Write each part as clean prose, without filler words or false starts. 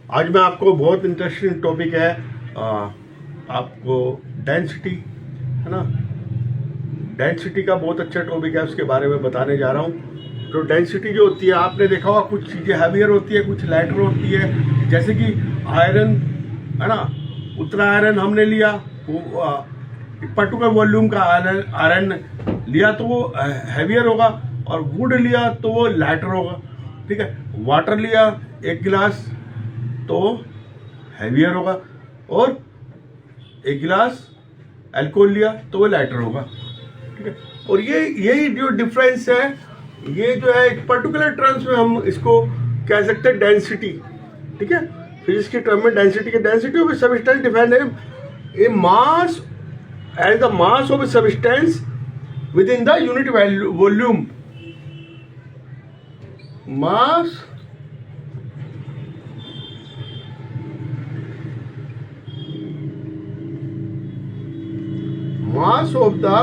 आज मैं आपको बहुत इंटरेस्टिंग टॉपिक है, आपको डेंसिटी, है ना, डेंसिटी का बहुत अच्छा टॉपिक है, उसके बारे में बताने जा रहा हूँ। तो डेंसिटी जो होती है, आपने देखा होगा कुछ चीज़ें हैवियर होती है, कुछ लाइटर होती है। जैसे कि आयरन, है ना, उतना आयरन हमने लिया, वो पर्टिकुलर वॉल्यूम का आयरन लिया तो वो हैवियर होगा, और वुड लिया तो वो लाइटर होगा। ठीक है, वाटर लिया 1 गिलास तो हैवियर होगा, और 1 गिलास अल्कोहल लिया तो वो लाइटर होगा। ठीक है, और यही जो डिफरेंस है, ये जो है एक पर्टिकुलर टर्म्स में हम इसको कह सकते हैं डेंसिटी। ठीक है, फिजिक्स की टर्म में डेंसिटी ऑफ सब्सटेंस डिफाइंड है a mass as the mass of substance within the unit volume. Mass of the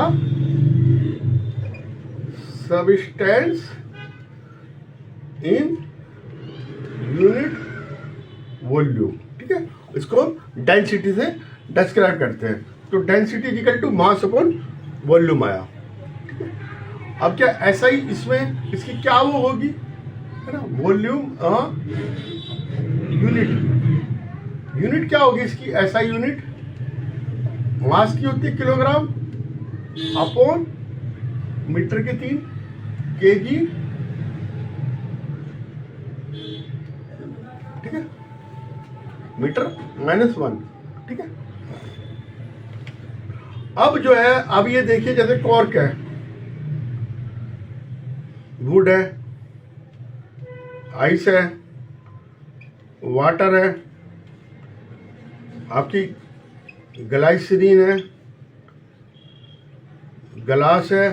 substance in unit volume. ठीक है, इसको डेंसिटी से डिस्क्राइब करते हैं। तो density equal to mass upon volume आया। ठीक है, अब क्या ऐसा ही इसमें इसकी क्या वो होगी, है ना, वॉल्यूम यूनिट क्या होगी इसकी, ऐसा यूनिट मास की होती है किलोग्राम अपॉन मीटर के 3 केजी। ठीक है, मीटर -1। ठीक है, अब जो है, अब ये देखिए, जैसे कॉर्क है, वुड है, आइस है, वाटर है, आपकी ग्लाइसरीन है, ग्लास है,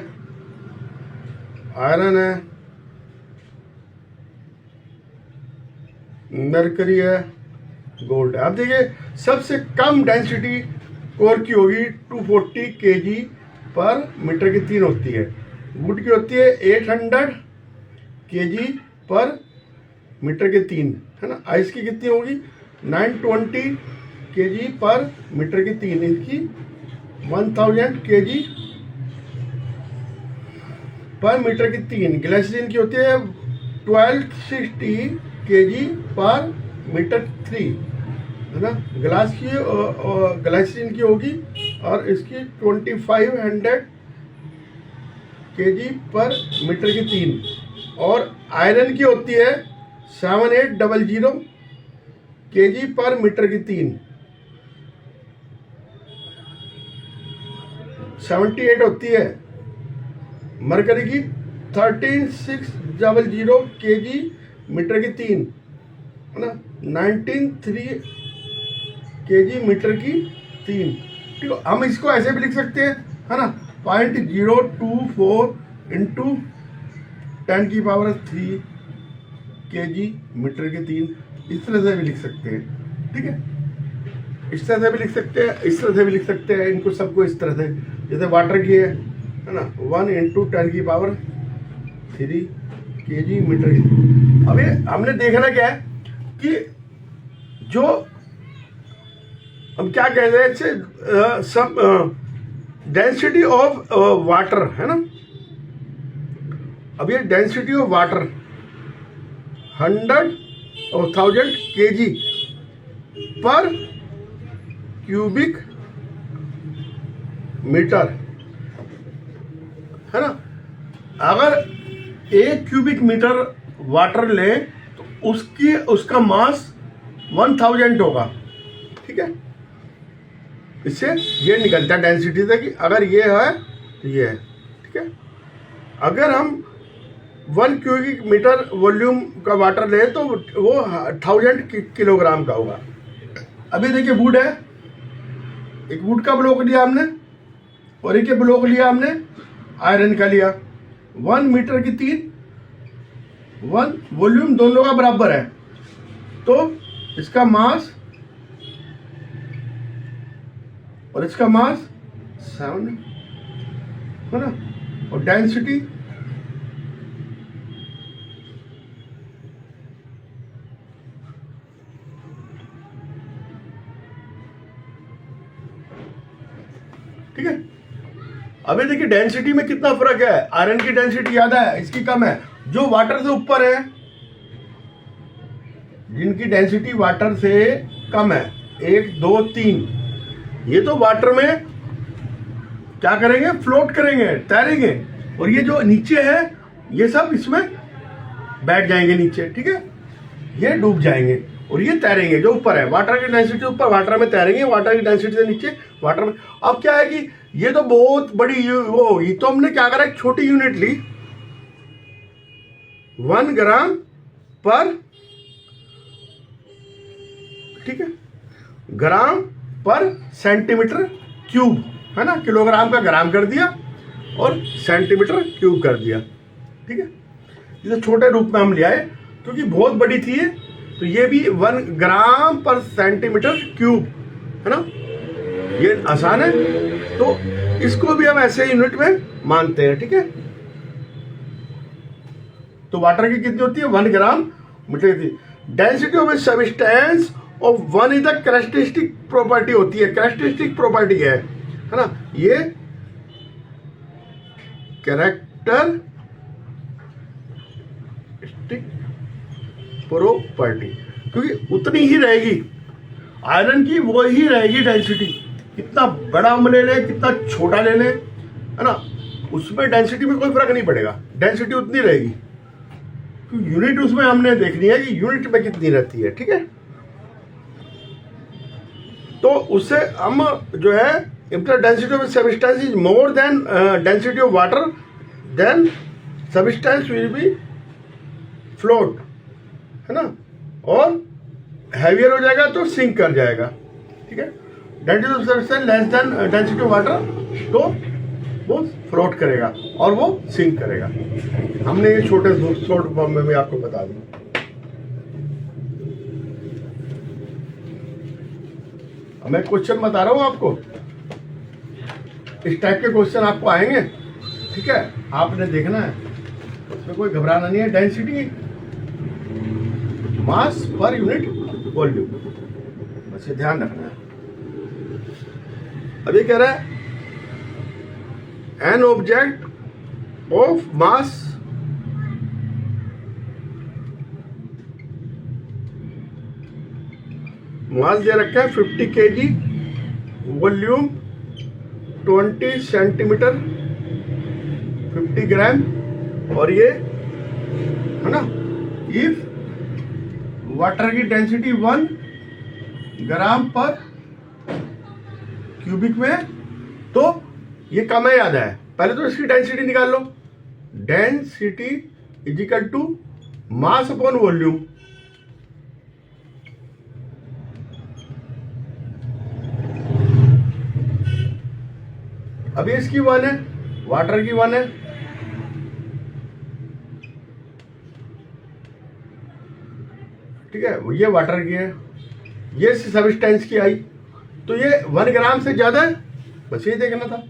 आयरन है, मरकरी है, गोल्ड है। अब देखिए, सबसे कम डेंसिटी कोर की होगी 240 kg पर मीटर की 3 होती है। वुड की होती है 800 kg पर मीटर के 3, है ना। आइस की कितनी होगी, 920 kg पर मीटर की 3, इसकी 1000 kg पर मीटर की 3। ग्लाइसरीन की होती है 1260 kg पर मीटर 3, है ना। ग्लाइसरीन की होगी, और इसकी 2500 kg पर मीटर की 3। और आयरन की होती है 7800 kg पर मीटर की 3, 78 होती है। मरकरी की 13600 kg मीटर की 3, है ना, 193 kg मीटर की 3। ठीक है, हम इसको ऐसे भी लिख सकते हैं, है ना, 0.024 इंटू 10⁻³ kg मीटर की 3। इस तरह से भी लिख सकते हैं। ठीक है, इस तरह से भी लिख सकते हैं, इस तरह से भी लिख सकते हैं, इनको सबको इस तरह से। जैसे वाटर की है ना, 1 × 10⁻³ kg मीटर की 3। अब ये हमने देखना क्या है कि जो हम क्या कहते हैं, सब डेंसिटी ऑफ वाटर, है ना। अब ये डेंसिटी ऑफ वाटर 1000 kg पर क्यूबिक मीटर, है ना। अगर 1 क्यूबिक मीटर वाटर लें तो उसका मास 1000 होगा। ठीक है, इससे ये निकलता है डेंसिटी से कि अगर ये है तो ये है। ठीक है, अगर हम 1 क्यूबिक मीटर वॉल्यूम का वाटर लें तो वो 1000 किलोग्राम का होगा। अभी देखिए, वुड है, एक वुड का ब्लॉक लिया हमने, और एक ब्लॉक लिया हमने आयरन का लिया। 1 मीटर की 3, 1 वॉल्यूम दोनों का बराबर है, तो इसका मास और इसका मास 7, है ना। और डेंसिटी ठीक है। अभी देखिए डेंसिटी में कितना फर्क है, आयरन की डेंसिटी ज्यादा है, इसकी कम है। जो वाटर से ऊपर है, जिनकी डेंसिटी वाटर से कम है, 1 2 3, ये तो वाटर में क्या करेंगे, फ्लोट करेंगे, तैरेंगे। और ये जो नीचे है ये सब इसमें बैठ जाएंगे नीचे, ठीक है, ये डूब जाएंगे और ये तैरेंगे। जो ऊपर है वाटर की डेंसिटी ऊपर, वाटर में तैरेंगे, वाटर की डेंसिटी से नीचे वाटर में। अब क्या है कि ये तो बहुत बड़ी वो होगी, तो हमने क्या करा, एक छोटी यूनिट ली, 1 ग्राम पर, ठीक है, ग्राम पर सेंटीमीटर क्यूब, है ना, किलोग्राम का ग्राम कर दिया और सेंटीमीटर क्यूब कर दिया, ठीक है। इसे छोटे रूप में हम ले आए क्योंकि बहुत बड़ी थी ये, तो ये भी 1 ग्राम पर सेंटीमीटर क्यूब, है ना, ये आसान है। तो इसको भी हम ऐसे यूनिट में मानते हैं, ठीक है। तो वाटर की कितनी होती है, 1 gram metre. Density of a substance of 1 is the characteristic property होती है, कैरेक्टरिस्टिक प्रॉपर्टी है ना, ये कैरेक्टरिस्टिक प्रॉपर्टी, क्योंकि उतनी ही रहेगी आयरन की, वो ही रहेगी डेंसिटी। कितना बड़ा हम ले लें, कितना छोटा ले लें, है ना, उसमें डेंसिटी में कोई फर्क नहीं पड़ेगा, डेंसिटी उतनी रहेगी। तो यूनिट उसमें हमने देखनी है कि यूनिट में कितनी रहती है, ठीक है। तो उससे हम जो है, if the density of a substance is more than density of water, then substance will be float, है ना, और हैवियर हो जाएगा तो सिंक कर जाएगा, ठीक है। Density of substance less than density of water, तो वो फ्लोट करेगा और वो सिंक करेगा। हमने ये छोटे शॉर्ट फॉर्म में भी आपको बता दिया। मैं क्वेश्चन बता रहा हूँ आपको, इस टाइप के क्वेश्चन आपको आएंगे, ठीक है, आपने देखना है, उसमें कोई घबराना नहीं है। Density mass per unit volume, बस ये ध्यान रखना है। अब ये कह रहा है एन ऑब्जेक्ट ऑफ मास दे रखा है 50 kg, वॉल्यूम 20 सेंटीमीटर, 50 ग्राम, और ये है ना, इफ वाटर की डेंसिटी 1 ग्राम पर क्यूबिक में, तो ये कम है, याद है। पहले तो इसकी डेंसिटी निकाल लो, density is equal to mass upon volume. अभी इसकी 1 है, वाटर की 1 है, ठीक है, ये वाटर की है, ये सब्सटेंस की आई, तो ये 1 ग्राम से ज्यादा है, बस ये देखना था।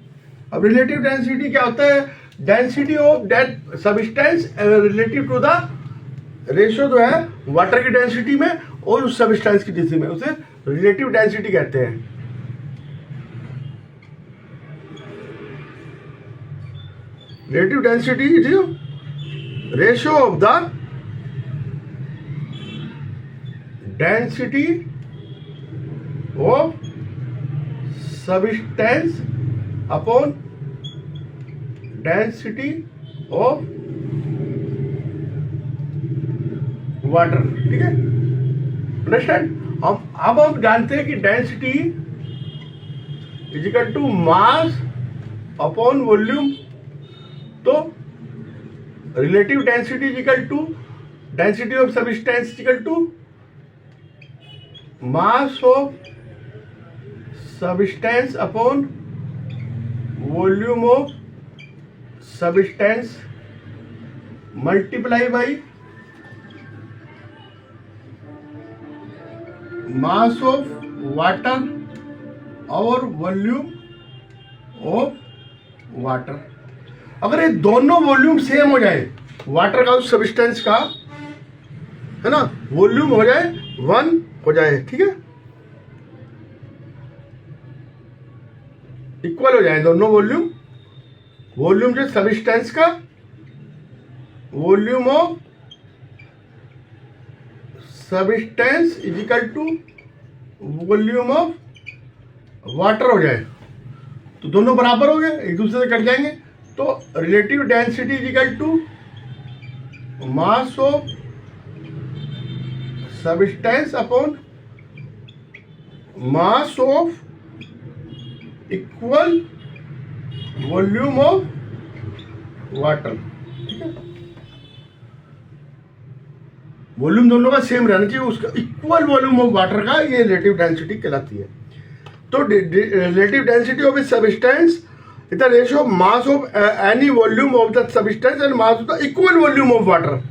अब रिलेटिव डेंसिटी क्या होता है, density of that substance relative to the ratio जो है वाटर की डेंसिटी में और उस सब्सटेंस की डेंसिटी में, उसे रिलेटिव डेंसिटी कहते हैं। Relative density is ratio of the density of substance upon density of water, ठीक है, अंडरस्टैंड। अब हम जानते हैं कि density is equal to mass upon volume, तो relative density is equal to density of substance is equal to mass of substance upon volume of substance multiply by mass of water और volume of water. अगर ये दोनों volume same हो जाए, water का उस substance का, है ना, वॉल्यूम हो जाए 1 हो जाए, ठीक है, इक्वल हो जाए दोनों वॉल्यूम, वॉल्यूम जो सबस्टेंस का, volume of substance is equal to volume of water हो जाए, तो दोनों बराबर हो गए, एक दूसरे से कट जाएंगे। तो relative density is equal to mass of substance upon mass of equal volume of water. ठीक है, वॉल्यूम दोनों का सेम रहना चाहिए, उसका इक्वल वॉल्यूम ऑफ वाटर का ये रिलेटिव डेंसिटी कहलाती है। तो relative density of a substance is the ratio of mass of any volume of the substance and mass of the equal volume of water.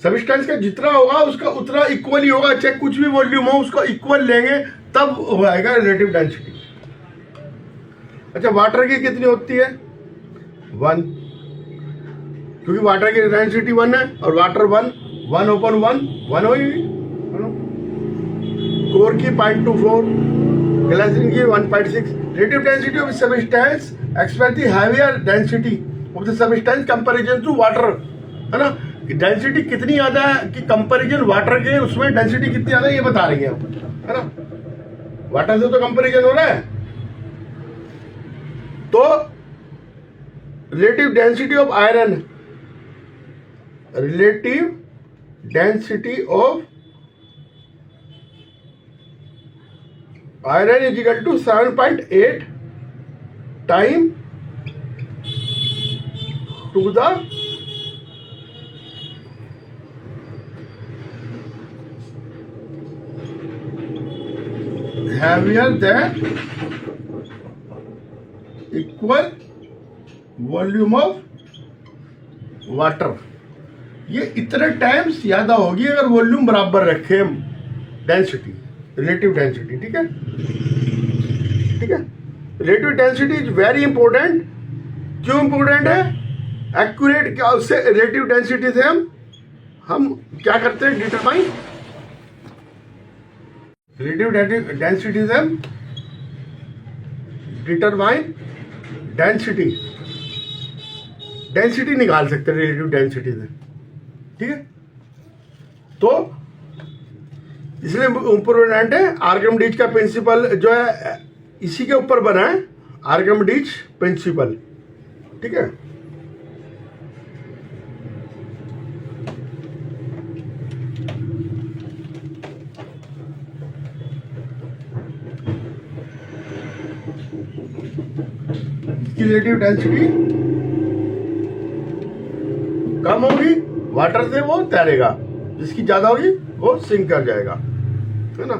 Substance का जितना होगा उसका उतना इक्वल ही होगा, चाहे कुछ भी वॉल्यूम हो उसका इक्वल लेंगे तब हो आएगा रिलेटिव डेंसिटी। अच्छा, वाटर की कितनी होती है? 1, क्योंकि वाटर की डेंसिटी 1 है और वाटर 1 ओपन 1 होगी। कोर की 0.24, ग्लाइसिन की 1.6। Relative density of substance express the heavier density of the substance comparison to water, है ना। डेंसिटी कितनी ज्यादा है कि कंपैरिजन वाटर के, उसमें डेंसिटी कितनी ज्यादा है ये बता रही है, है ना। वाटर से तो कंपैरिजन हो रहा है। तो relative density of iron, relative density of iron is equal to 7.8 time to the heavier than equal volume of water. ये इतने टाइम्स ज्यादा होगी अगर वॉल्यूम बराबर रखे हम, डेंसिटी, रिलेटिव डेंसिटी। ठीक है, ठीक है। Relative density is very important. क्यों इंपॉर्टेंट है? एक्यूरेट, क्या उससे रिलेटिव डेंसिटी से हम क्या करते हैं? डिटरमाइन रिलेटिव डेंसिटी से हम डिटरमाइन डेंसिटी निकाल सकते हैं रिलेटिव डेंसिटी से। ठीक है, तो इसलिए इंपॉर्टेंट है। आर्किमिडीज का प्रिंसिपल जो है इसी के ऊपर बना है, आर्किमिडीज प्रिंसिपल। ठीक है, इसकी रिलेटिव डेंसिटी कम होगी, वाटर से वो तैरेगा, जिसकी ज्यादा होगी वो सिंक कर जाएगा, है ना।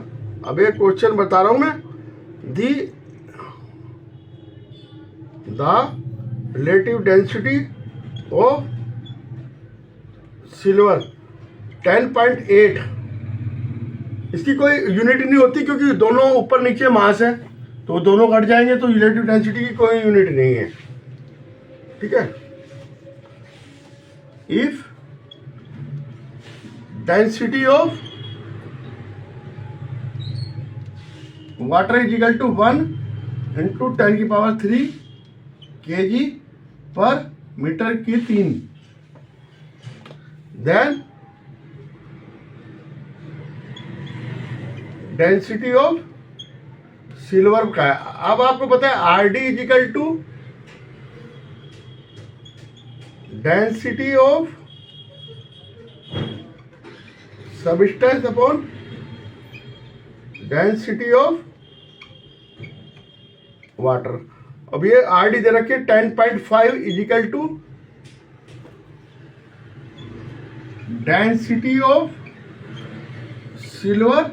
अब एक क्वेश्चन बता रहा हूं मैं। The relative density of silver 10.8, इसकी कोई यूनिट नहीं होती क्योंकि दोनों ऊपर नीचे मास है, तो दोनों कट जाएंगे, तो रिलेटिव डेंसिटी की कोई यूनिट नहीं है। ठीक है, if density of water is equal to 1 into 10³ kg per metre की 3, देन डेंसिटी ऑफ सिल्वर का है। अब आपको पता है R D is equal to density of substance upon density of water. अब ये आर डी दे रखे 10.5 is equal to density of silver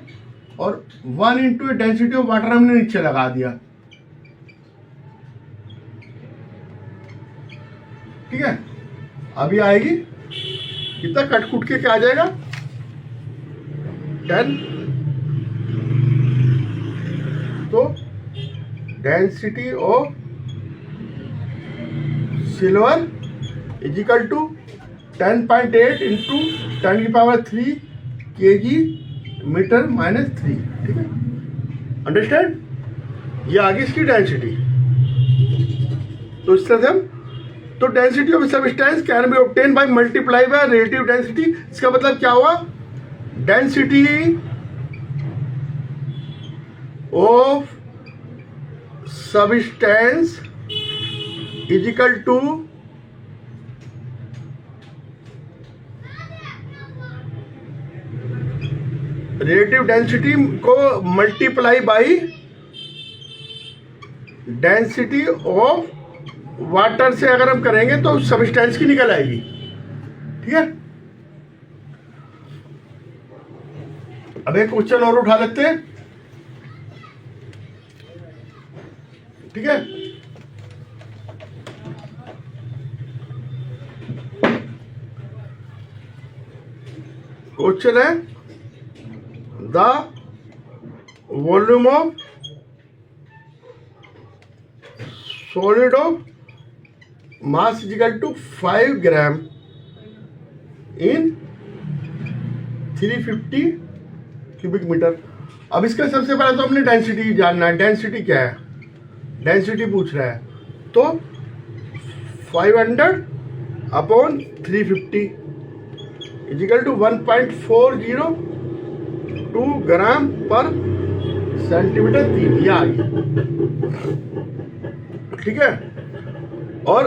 और 1 इंटू डेंसिटी ऑफ वाटर हमने नीचे लगा दिया। ठीक है, अभी आएगी कितना कट कुट के क्या आ जाएगा 10। तो density of silver is equal to 10.8 into 10³ kg metre -3। ठीक है, अंडरस्टैंड। ये आगे इसकी डेंसिटी। तो इस तरह से हम, तो density of substance can be obtain by multiply by relative density. इसका मतलब क्या हुआ, density of substance is equal to relative density को multiply by density of water से अगर हम करेंगे तो सबस्टेंस की निकल आएगी। ठीक है, अब एक क्वेश्चन और उठा लेते हैं। ठीक है, क्वेश्चन है the volume of solid of mass is equal to 5 gram in 350 cubic metre. अब इसका सबसे पहले तो हमने डेंसिटी जानना है। डेंसिटी क्या है, डेंसिटी पूछ रहा है, तो 500 upon 350 is equal to 1.402 gram per centimetre cube. ये आ गई। ठीक है, और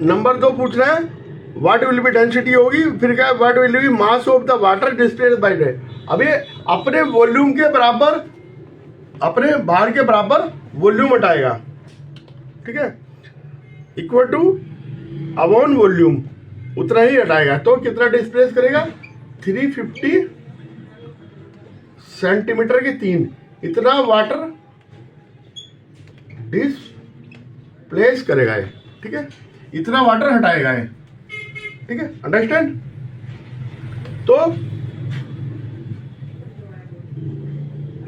नंबर 2 पूछ रहा है व्हाट विल बी डेंसिटी होगी, फिर क्या what will be mass of the water displaced by day. अब ये अपने वॉल्यूम के बराबर, अपने भार के बराबर वॉल्यूम हटाएगा। ठीक है, इक्वल टू अपॉन वॉल्यूम, उतना ही हटाएगा। तो कितना डिस्प्लेस करेगा, 350 सेंटीमीटर के 3, इतना वाटर डिस्प्लेस करेगा ये। ठीक है, इतना वाटर हटाएगा ये। ठीक है, अंडरस्टैंड। तो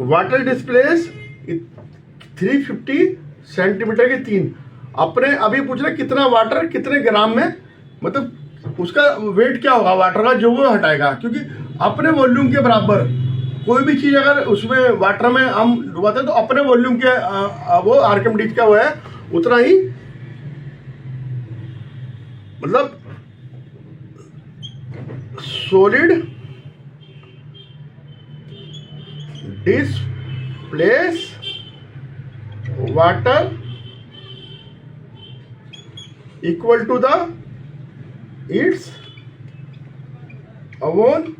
वाटर डिस्प्लेस 350 सेंटीमीटर के 3, अपने अभी पूछ रहे कितना वाटर कितने ग्राम में, मतलब उसका वेट क्या होगा वाटर का जो वो हटाएगा, क्योंकि अपने वॉल्यूम के बराबर कोई भी चीज अगर उसमें वाटर में हम डुबाते हैं तो अपने वॉल्यूम के वो आर्किमिडीज का वो है उतना ही, मतलब solid displace water equal to the its upon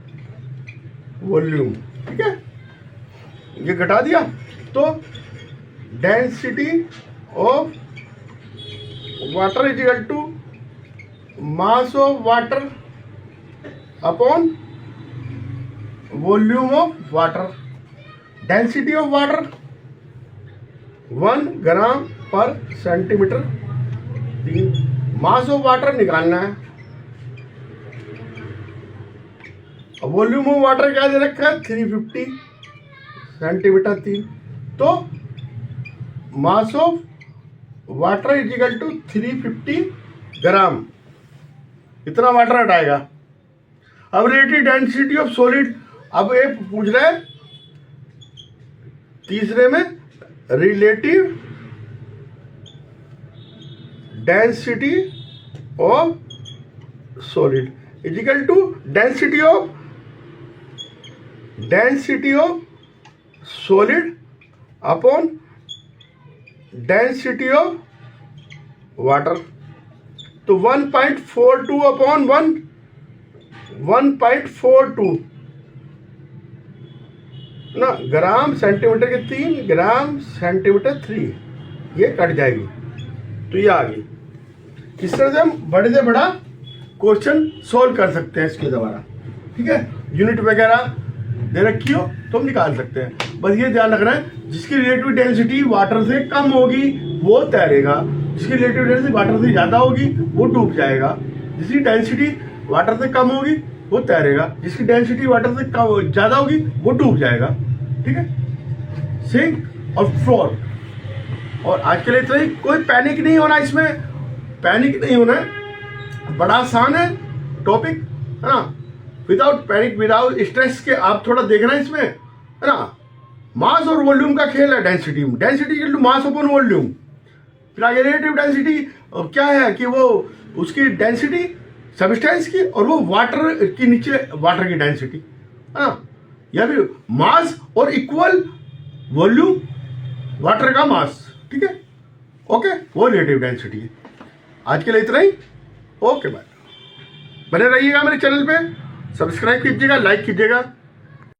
volume. ठीक है, ये घटा दिया। तो density of water is equal to mass of water upon volume of water. Density of water 1 gram per centimetre 3, mass of water निकालना है। Volume of water क्या दे रखा है, 350 सेंटीमीटर 3। तो mass of water is equal to 350 gram, इतना water हटाएगा। अब relative density of solid, अब ये पूछ रहा है तीसरे में relative density of solid is equal to density of solid upon density of water. तो 1.42 अपॉन 1.42 ना ग्राम सेंटीमीटर के 3 ग्राम सेंटीमीटर 3, ये कट जाएगी। तो ये आ गई। इस तरह से हम बड़े से बड़ा क्वेश्चन सोल्व कर सकते हैं इसके द्वारा। ठीक है, यूनिट वगैरह दे रखी हो तो हम निकाल सकते हैं। बस ये ध्यान रखना है जिसकी रिलेटिव डेंसिटी वाटर से कम होगी वो तैरेगा, जिसकी रिलेटिव डेंसिटी वाटर से ज़्यादा होगी वो डूब जाएगा। जिसकी डेंसिटी वाटर से कम होगी वो तैरेगा, जिसकी डेंसिटी वाटर से कम ज़्यादा होगी वो डूब जाएगा। ठीक है, सिंक और फ्लोट। और आज के लिए इतना ही, कोई पैनिक नहीं होना, इसमें पैनिक नहीं होना है, बड़ा आसान है टॉपिक, है ना। विदाउट पैनिक विदाउट स्ट्रेस के आप थोड़ा देखना इसमें, है ना। मास और वॉल्यूम का खेल है डेंसिटी में, density equal to mass upon volume. फिर आगे रिलेटिव डेंसिटी क्या है कि वो उसकी डेंसिटी सबस्टेंस की और वो वाटर की नीचे वाटर की डेंसिटी है ना, या फिर मास और इक्वल वॉल्यूम वाटर का मास, ठीक है, ओके, वो रिलेटिव डेंसिटी है। आज के लिए इतना ही, ओके बाय। बने रहिएगा मेरे चैनल पे, सब्सक्राइब कीजिएगा, लाइक कीजिएगा।